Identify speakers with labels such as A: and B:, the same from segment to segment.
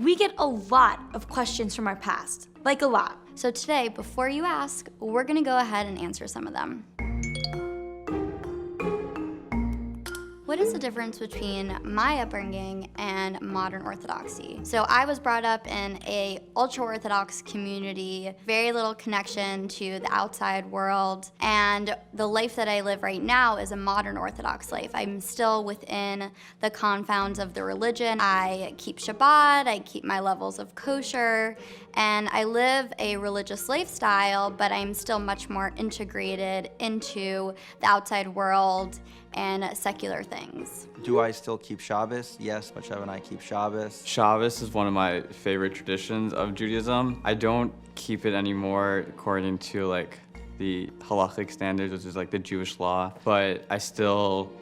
A: We get a lot of questions from our past, like a lot.
B: So today, before you ask, we're gonna go ahead and answer some of them. What is the difference between my upbringing and modern Orthodoxy? So I was brought up in a ultra-Orthodox community, very little connection to the outside world, and the life that I live right now is a modern Orthodox life. I'm still within the confounds of the religion. I keep Shabbat, I keep my levels of kosher, and I live a religious lifestyle, but I'm still much more integrated into the outside world and secular things.
C: Do I still keep Shabbos? Yes, Bathsheba and I keep Shabbos.
D: Shabbos is one of my favorite traditions of Judaism. I don't keep it anymore according to like the halachic standards, which is like the Jewish law, but I still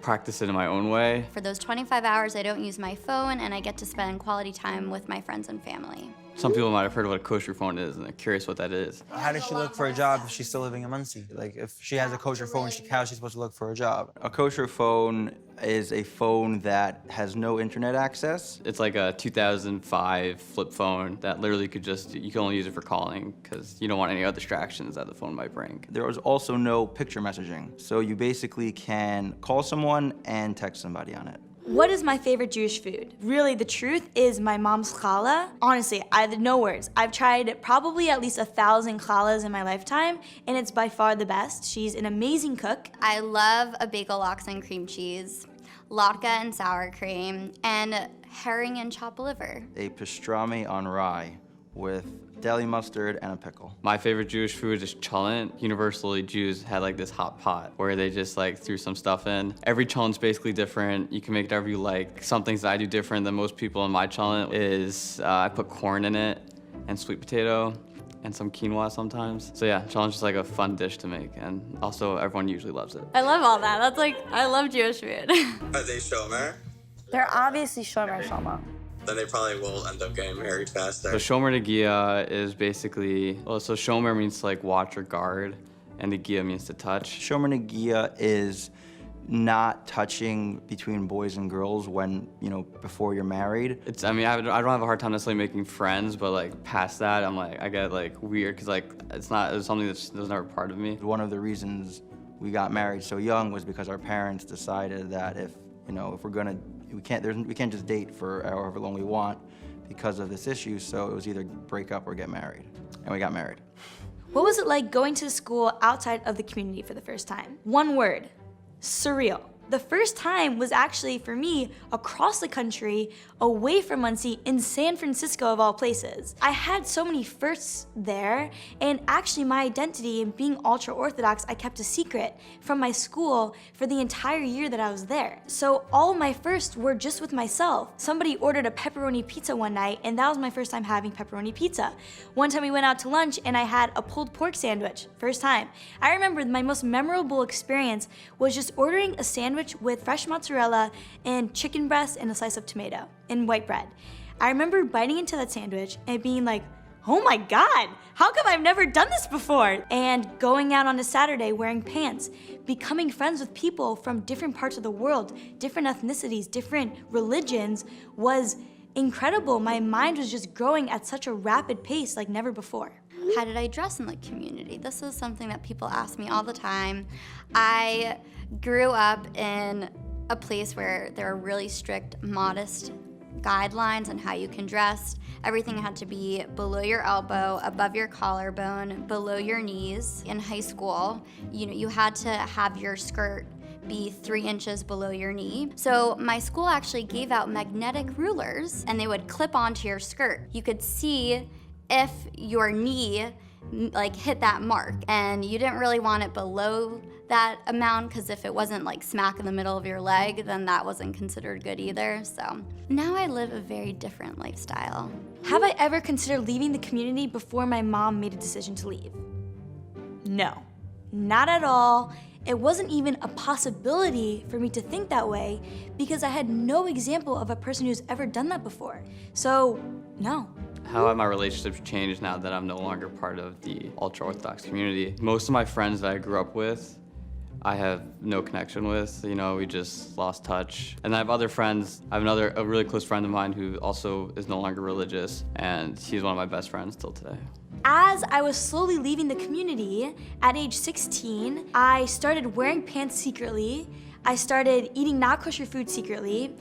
D: practice it in my own way.
B: For those 25 hours, I don't use my phone, and I get to spend quality time with my friends and family.
D: Some people might have heard what a kosher phone is, and they're curious what that is.
E: How does she look for a job if she's still living in Muncie? Like, if she has a kosher phone, how is she supposed to look for a job?
C: A kosher phone is a phone that has no internet access.
D: It's like a 2005 flip phone that literally you can only use it for calling because you don't want any other distractions that the phone might bring.
C: There is also no picture messaging. So you basically can call someone and text somebody on it.
A: What is my favorite Jewish food? Really, the truth is my mom's challah. Honestly, I have no words. I've tried probably at least 1,000 challahs in my lifetime, and it's by far the best. She's an amazing cook.
B: I love a bagel, lox, and cream cheese, latke and sour cream, and herring and chopped liver.
C: A pastrami on rye with deli mustard and a pickle.
D: My favorite Jewish food is cholent. Universally, Jews had like this hot pot where they just like threw some stuff in. Every cholent's basically different. You can make it whatever you like. Some things that I do different than most people in my cholent is I put corn in it and sweet potato and some quinoa sometimes. So yeah, cholent's just like a fun dish to make, and also everyone usually loves it.
B: I love all that. That's like, I love Jewish food.
F: Are they shomer?
G: They're obviously shomer shama.
F: Then they probably will end up getting married faster.
D: So shomer negia is basically, so shomer means to like watch or guard, and negia means to touch.
C: Shomer negia is not touching between boys and girls when, before you're married.
D: I don't have a hard time necessarily making friends, but like past that, I get like weird, because like it's something that was never part of me.
C: One of the reasons we got married so young was because our parents decided that if we can't just date for however long we want because of this issue, so it was either break up or get married, and we got married.
A: What was it like going to school outside of the community for the first time? One word: surreal. The first time was actually, for me, across the country, away from Muncie, in San Francisco of all places. I had so many firsts there, and actually my identity in being ultra-Orthodox, I kept a secret from my school for the entire year that I was there. So all of my firsts were just with myself. Somebody ordered a pepperoni pizza one night, and that was my first time having pepperoni pizza. One time we went out to lunch, and I had a pulled pork sandwich, first time. I remember my most memorable experience was just ordering a sandwich with fresh mozzarella and chicken breast and a slice of tomato and white bread. I remember biting into that sandwich and being like, oh my God, how come I've never done this before? And going out on a Saturday wearing pants, becoming friends with people from different parts of the world, different ethnicities, different religions was incredible. My mind was just growing at such a rapid pace like never before.
B: How did I dress in the community? This is something that people ask me all the time. I grew up in a place where there are really strict, modest guidelines on how you can dress. Everything had to be below your elbow, above your collarbone, below your knees. In high school, you had to have your skirt be 3 inches below your knee. So my school actually gave out magnetic rulers, and they would clip onto your skirt. You could see if your knee hit that mark, and you didn't really want it below that amount, because if it wasn't like smack in the middle of your leg, then that wasn't considered good either. So now I live a very different lifestyle.
A: Have I ever considered leaving the community before my mom made a decision to leave? No, not at all. It wasn't even a possibility for me to think that way because I had no example of a person who's ever done that before. So, no.
D: How have my relationships changed now that I'm no longer part of the ultra-Orthodox community? Most of my friends that I grew up with, I have no connection with. You know, we just lost touch. And I have other friends. I have a really close friend of mine who also is no longer religious, and he's one of my best friends till today.
A: As I was slowly leaving the community, at age 16, I started wearing pants secretly. I started eating not kosher food secretly,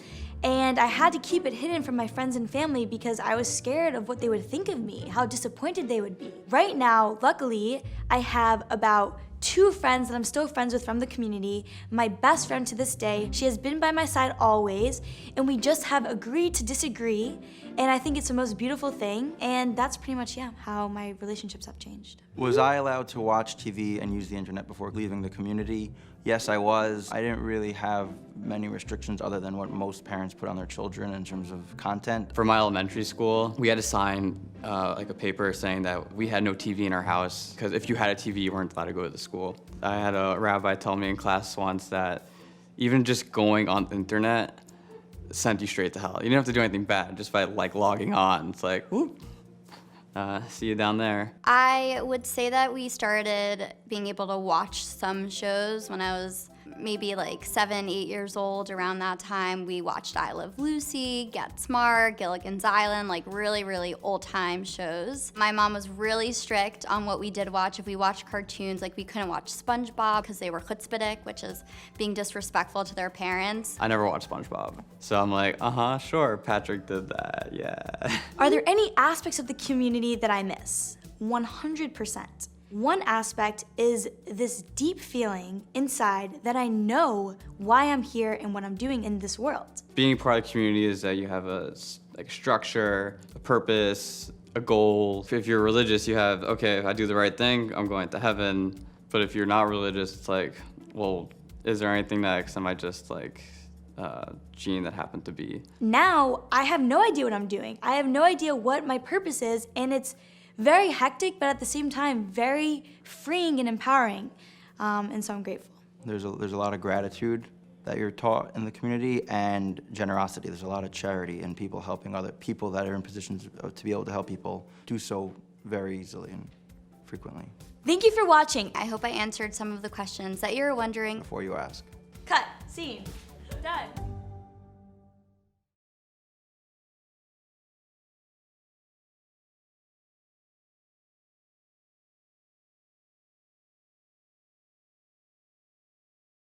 A: and I had to keep it hidden from my friends and family because I was scared of what they would think of me, how disappointed they would be. Right now, luckily, I have about 2 friends that I'm still friends with from the community. My best friend to this day, she has been by my side always, and we just have agreed to disagree, and I think it's the most beautiful thing, and that's pretty much, how my relationships have changed.
C: Was I allowed to watch TV and use the internet before leaving the community? Yes, I was. I didn't really have many restrictions other than what most parents put on their children in terms of content.
D: For my elementary school, we had to sign like a paper saying that we had no TV in our house, because if you had a TV, you weren't allowed to go to the school. I had a rabbi tell me in class once that even just going on the internet sent you straight to hell. You didn't have to do anything bad, just by like logging on. It's like, whoop, see you down there.
B: I would say that we started being able to watch some shows when I was maybe like 7, 8 years old. Around that time, we watched I Love Lucy, Get Smart, Gilligan's Island, like really, really old-time shows. My mom was really strict on what we did watch. If we watched cartoons, like we couldn't watch SpongeBob because they were chutzpahdik, which is being disrespectful to their parents.
D: I never watched SpongeBob. So I'm like, sure, Patrick did that, yeah.
A: Are there any aspects of the community that I miss? 100%. One aspect is this deep feeling inside that I know why I'm here and what I'm doing in this world.
D: Being part of the community is that you have a structure, a purpose, a goal. If you're religious, you have, okay, if I do the right thing, I'm going to heaven. But if you're not religious, it's like, well, is there anything next? Am I just like gene that happened to be?
A: Now, I have no idea what I'm doing. I have no idea what my purpose is, and it's very hectic, but at the same time, very freeing and empowering. And so I'm grateful.
C: There's a lot of gratitude that you're taught in the community, and generosity. There's a lot of charity and people helping other people that are in positions to be able to help people do so very easily and frequently.
A: Thank you for watching.
B: I hope I answered some of the questions that you were wondering.
C: Before you ask.
A: Cut. Scene. Done.